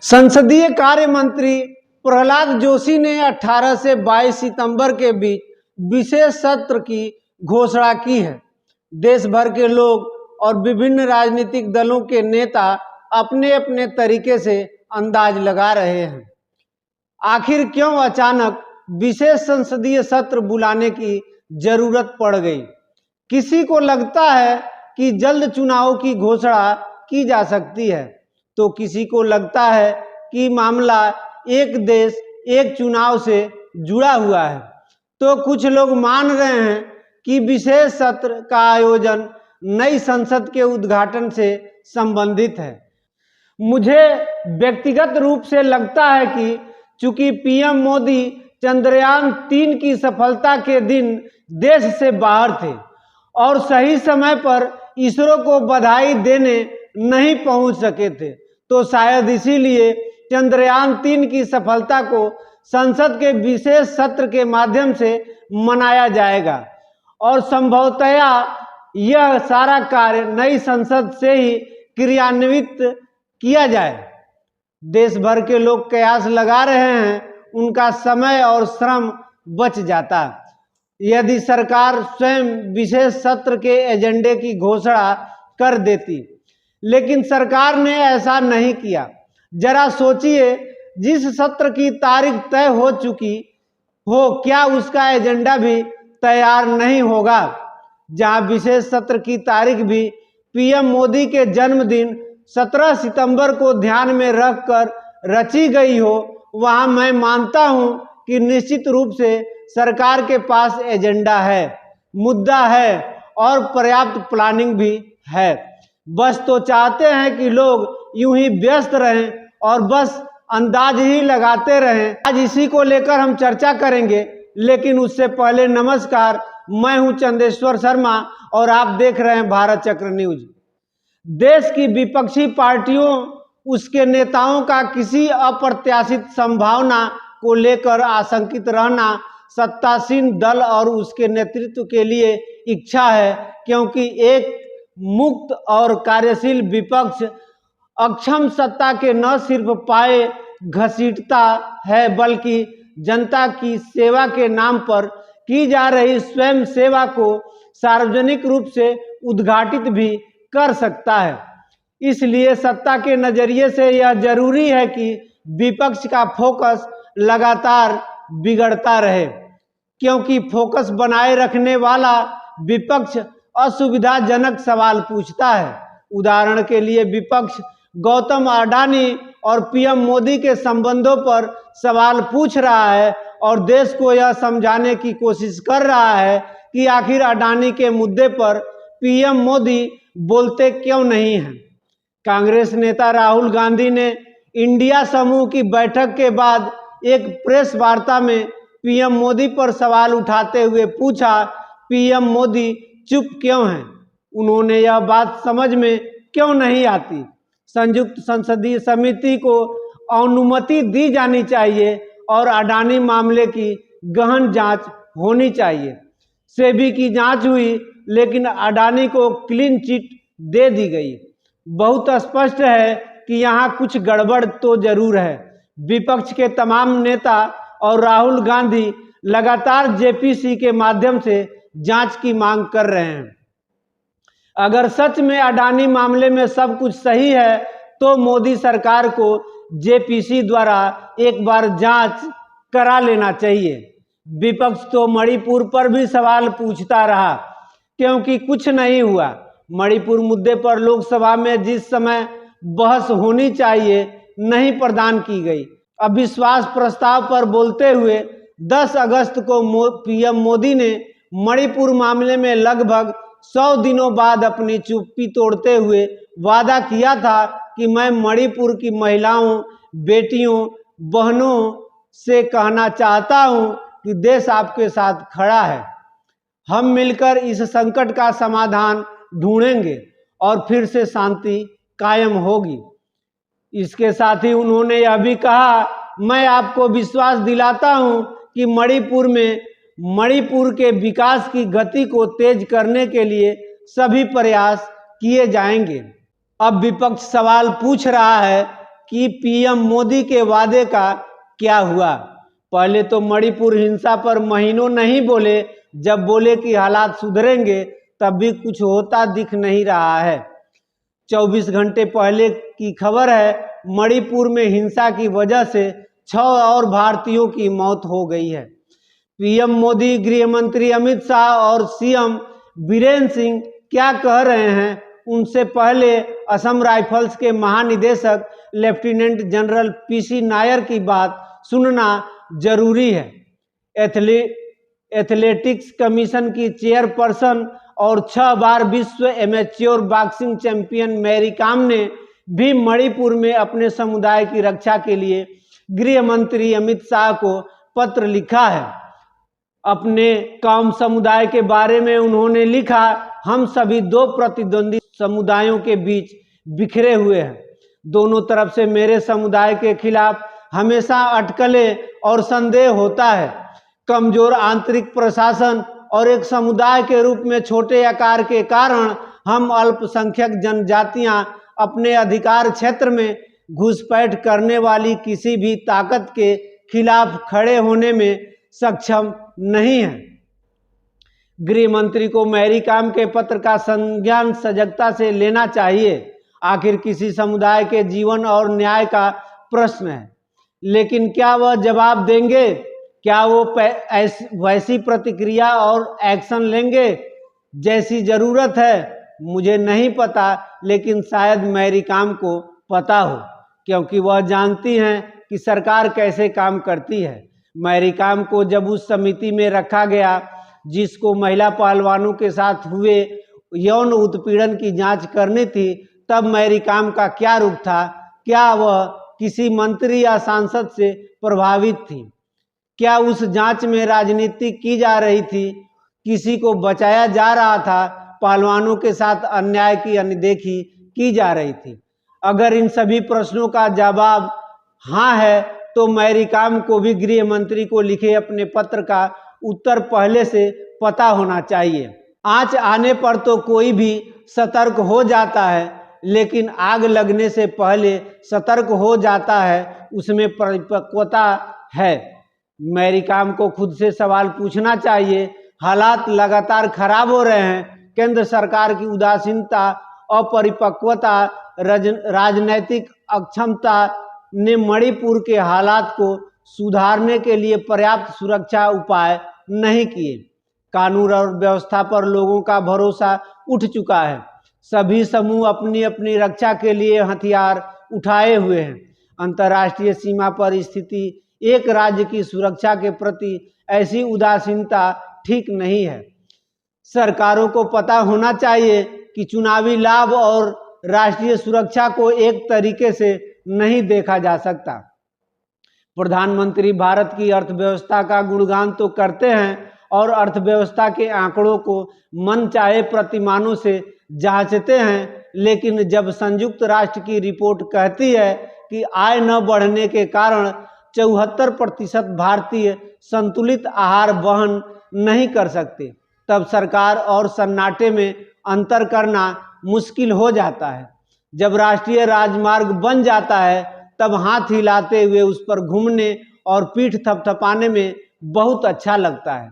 संसदीय कार्य मंत्री प्रहलाद जोशी ने 18 से 22 सितंबर के बीच विशेष सत्र की घोषणा की है। देश भर के लोग और विभिन्न राजनीतिक दलों के नेता अपने अपने तरीके से अंदाज लगा रहे हैं। आखिर क्यों अचानक विशेष संसदीय सत्र बुलाने की जरूरत पड़ गई? किसी को लगता है कि जल्द चुनाव की घोषणा की जा सकती है, तो किसी को लगता है कि मामला एक देश एक चुनाव से जुड़ा हुआ है। तो कुछ लोग मान रहे हैं कि विशेष सत्र का आयोजन नई संसद के उद्घाटन से संबंधित है। मुझे व्यक्तिगत रूप से लगता है कि चूंकि पीएम मोदी चंद्रयान 3 की सफलता के दिन देश से बाहर थे और सही समय पर इसरो को बधाई देने नहीं पहुंच सके थे, तो शायद इसीलिए चंद्रयान 3 की सफलता को संसद के विशेष सत्र के माध्यम से मनाया जाएगा और संभवतया यह सारा कार्य नई संसद से ही क्रियान्वित किया जाए। देश भर के लोग कयास लगा रहे हैं, उनका समय और श्रम बच जाता यदि सरकार स्वयं विशेष सत्र के एजेंडे की घोषणा कर देती, लेकिन सरकार ने ऐसा नहीं किया। जरा सोचिए, जिस सत्र की तारीख तय हो चुकी हो, क्या उसका एजेंडा भी तैयार नहीं होगा? जहां विशेष सत्र की तारीख भी पीएम मोदी के जन्मदिन 17 सितंबर को ध्यान में रखकर रची गई हो, वहां मैं मानता हूं कि निश्चित रूप से सरकार के पास एजेंडा है, मुद्दा है और पर्याप्त प्लानिंग भी है। बस तो चाहते हैं कि लोग यूं ही व्यस्त रहें और बस अंदाज ही लगाते रहें। आज इसी को लेकर हम चर्चा करेंगे, लेकिन उससे पहले नमस्कार, मैं हूं चंदेश्वर शर्मा और आप देख रहे हैं भारत चक्र न्यूज। देश की विपक्षी पार्टियों, उसके नेताओं का किसी अप्रत्याशित संभावना को लेकर आशंकित रहना सत्तासीन दल और उसके नेतृत्व के लिए इच्छा है, क्योंकि एक मुक्त और कार्यशील विपक्ष अक्षम सत्ता के न सिर्फ पाए घसीटता है, बल्कि जनता की सेवा के नाम पर की जा रही स्वयं सेवा को सार्वजनिक रूप से उद्घाटित भी कर सकता है। इसलिए सत्ता के नजरिए से यह जरूरी है कि विपक्ष का फोकस लगातार बिगड़ता रहे, क्योंकि फोकस बनाए रखने वाला विपक्ष असुविधाजनक सवाल पूछता है। उदाहरण के लिए, विपक्ष गौतम अडानी और पीएम मोदी के संबंधों पर सवाल पूछ रहा है और देश को यह समझाने की कोशिश कर रहा है कि आखिर अडानी के मुद्दे पर पीएम मोदी बोलते क्यों नहीं हैं। कांग्रेस नेता राहुल गांधी ने इंडिया समूह की बैठक के बाद एक प्रेस वार्ता में पीएम मोदी पर सवाल उठाते हुए पूछा, पीएम मोदी चुप क्यों हैं? उन्होंने यह बात समझ में क्यों नहीं आती? संयुक्त संसदीय समिति को अनुमति दी जानी चाहिए और अडानी मामले की गहन जांच होनी चाहिए। सेबी की जांच हुई, लेकिन अडानी को क्लीन चिट दे दी गई। बहुत स्पष्ट है कि यहाँ कुछ गड़बड़ तो जरूर है। विपक्ष के तमाम नेता और राहुल गांधी लगातार जेपीसी के माध्यम से जांच की मांग कर रहे हैं। अगर सच में अडानी मामले में सब कुछ सही है, तो मोदी सरकार को जेपीसी द्वारा एक बार जांच करा लेना चाहिए। विपक्ष तो मणिपुर पर भी सवाल पूछता रहा, क्योंकि कुछ नहीं हुआ। मणिपुर मुद्दे पर लोकसभा में जिस समय बहस होनी चाहिए, नहीं प्रदान की गई। अविश्वास प्रस्ताव पर बोलते हुए 10 अगस्त को पीएम मोदी ने मणिपुर मामले में लगभग 100 दिनों बाद अपनी चुप्पी तोड़ते हुए वादा किया था कि मैं मणिपुर की महिलाओं, बेटियों, बहनों से कहना चाहता हूं कि देश आपके साथ खड़ा है। हम मिलकर इस संकट का समाधान ढूंढेंगे और फिर से शांति कायम होगी। इसके साथ ही उन्होंने यह भी कहा, मैं आपको विश्वास दिलाता हूं कि मणिपुर के विकास की गति को तेज करने के लिए सभी प्रयास किए जाएंगे। अब विपक्ष सवाल पूछ रहा है कि पीएम मोदी के वादे का क्या हुआ। पहले तो मणिपुर हिंसा पर महीनों नहीं बोले, जब बोले कि हालात सुधरेंगे तब भी कुछ होता दिख नहीं रहा है। 24 घंटे पहले की खबर है, मणिपुर में हिंसा की वजह से 6 और भारतीयों की मौत हो गई है। पीएम मोदी, गृह मंत्री अमित शाह और सीएम बीरेन सिंह क्या कह रहे हैं, उनसे पहले असम राइफल्स के महानिदेशक लेफ्टिनेंट जनरल पीसी नायर की बात सुनना जरूरी है। एथलेटिक्स कमीशन की चेयरपर्सन और 6 बार विश्व amateur boxing champion Mary Kom ने भी मणिपुर में अपने समुदाय की रक्षा के लिए गृह मंत्री अमित शाह को पत्र लिखा है। अपने कॉम समुदाय के बारे में उन्होंने लिखा, हम सभी 2 प्रतिद्वंदी समुदायों के बीच बिखरे हुए हैं। दोनों तरफ से मेरे समुदाय के खिलाफ हमेशा अटकलें और संदेह होता है। कमजोर आंतरिक प्रशासन और एक समुदाय के रूप में छोटे आकार के कारण हम अल्पसंख्यक जनजातियां अपने अधिकार क्षेत्र में घुसपैठ करने वाली किसी भी ताकत के खिलाफ खड़े होने में सक्षम नहीं है। गृह मंत्री को मैरी कॉम के पत्र का संज्ञान सजगता से लेना चाहिए। आखिर किसी समुदाय के जीवन और न्याय का प्रश्न है, लेकिन क्या वह जवाब देंगे? क्या वो वैसी प्रतिक्रिया और एक्शन लेंगे जैसी जरूरत है? मुझे नहीं पता, लेकिन शायद मैरी कॉम को पता हो, क्योंकि वह जानती हैं कि सरकार कैसे काम करती है। मैरी कॉम को जब उस समिति में रखा गया जिसको महिला पहलवानों के साथ हुए यौन उत्पीड़न की जांच करनी थी, तब मैरी कॉम का क्या रुख था? क्या वह किसी मंत्री या सांसद से प्रभावित थी? क्या उस जांच में राजनीति की जा रही थी? किसी को बचाया जा रहा था? पहलवानों के साथ अन्याय की अनदेखी की जा रही थी? अगर इन सभी प्रश्नों का जवाब हाँ है, तो मैरी कॉम को भी गृह मंत्री को लिखे अपने पत्र का उत्तर पहले से पता होना चाहिए। आंच आने पर तो कोई भी सतर्क हो जाता है, लेकिन आग लगने से पहले सतर्क हो जाता है, उसमें परिपक्वता है। मैरी कॉम को खुद से सवाल पूछना चाहिए। हालात लगातार खराब हो रहे हैं। केंद्र सरकार की उदासीनता, अपरिपक्वता, राजनैतिक अक्षमता ने मणिपुर के हालात को सुधारने के लिए पर्याप्त सुरक्षा उपाय नहीं किए। कानून और व्यवस्था पर लोगों का भरोसा उठ चुका है। सभी समूह अपनी अपनी रक्षा के लिए हथियार उठाए हुए हैं। अंतर्राष्ट्रीय सीमा पर स्थिति एक राज्य की सुरक्षा के प्रति ऐसी उदासीनता ठीक नहीं है। सरकारों को पता होना चाहिए कि चुनावी लाभ और राष्ट्रीय सुरक्षा को एक तरीके से नहीं देखा जा सकता। प्रधानमंत्री भारत की अर्थव्यवस्था का गुणगान तो करते हैं और अर्थव्यवस्था के आंकड़ों को मनचाहे प्रतिमानों से जांचते हैं, लेकिन जब संयुक्त राष्ट्र की रिपोर्ट कहती है कि आय न बढ़ने के कारण 74% भारतीय संतुलित आहार वहन नहीं कर सकते, तब सरकार और सन्नाटे में अंतर करना मुश्किल हो जाता है। जब राष्ट्रीय राजमार्ग बन जाता है, तब हाथ हिलाते हुए उस पर घूमने और पीठ थपथपाने में बहुत अच्छा लगता है,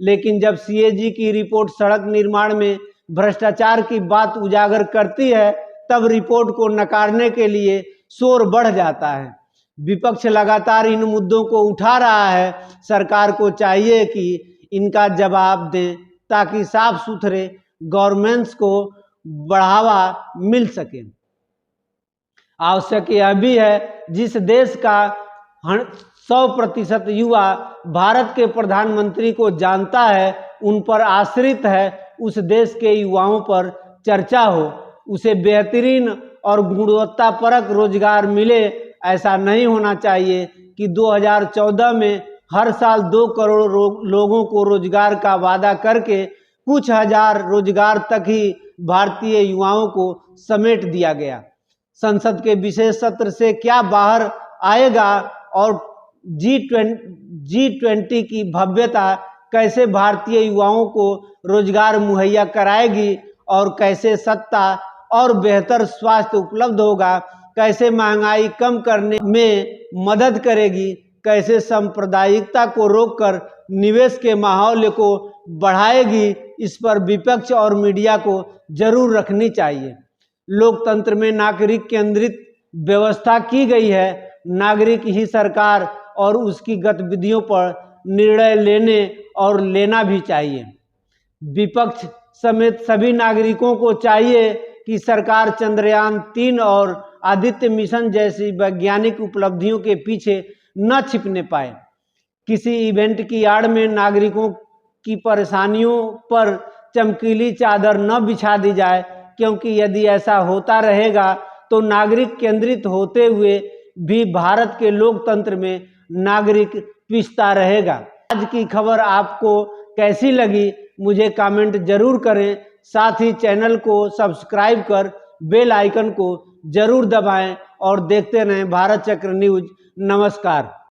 लेकिन जब सीएजी की रिपोर्ट सड़क निर्माण में भ्रष्टाचार की बात उजागर करती है, तब रिपोर्ट को नकारने के लिए शोर बढ़ जाता है। विपक्ष लगातार इन मुद्दों को उठा रहा है। सरकार को चाहिए कि इनका जवाब दें, ताकि साफ सुथरे गवर्नेंस को बढ़ावा मिल सके। आवश्यक यह भी है, जिस देश का 100% युवा भारत के प्रधानमंत्री को जानता है, उन पर आश्रित है, उस देश के युवाओं पर चर्चा हो, उसे बेहतरीन और गुणवत्तापरक रोजगार मिले। ऐसा नहीं होना चाहिए कि 2014 में हर साल 2 करोड़ लोगों को रोजगार का वादा करके कुछ हजार रोजगार तक ही भारतीय युवाओं को समेट दिया गया। संसद के विशेष सत्र से क्या बाहर आएगा और G20 की भव्यता कैसे भारतीय युवाओं को रोजगार मुहैया कराएगी और कैसे सत्ता और बेहतर स्वास्थ्य उपलब्ध होगा, कैसे महंगाई कम करने में मदद करेगी, कैसे सांप्रदायिकता को रोककर निवेश के माहौल को बढ़ाएगी, इस पर विपक्ष और मीडिया को जरूर रखनी चाहिए। लोकतंत्र में नागरिक केंद्रित व्यवस्था की गई है। नागरिक ही सरकार और उसकी गतिविधियों पर निर्णय लेने और लेना भी चाहिए। विपक्ष समेत सभी नागरिकों को चाहिए कि सरकार चंद्रयान 3 और आदित्य मिशन जैसी वैज्ञानिक उपलब्धियों के पीछे न छिपने पाए। किसी इवेंट की आड़ में नागरिकों की परेशानियों पर चमकीली चादर न बिछा दी जाए, क्योंकि यदि ऐसा होता रहेगा तो नागरिक केंद्रित होते हुए भी भारत के लोकतंत्र में नागरिक पिसता रहेगा। आज की खबर आपको कैसी लगी मुझे कमेंट जरूर करें। साथ ही चैनल को सब्सक्राइब कर बेल आइकन को जरूर दबाएं और देखते रहें भारत चक्र न्यूज। नमस्कार।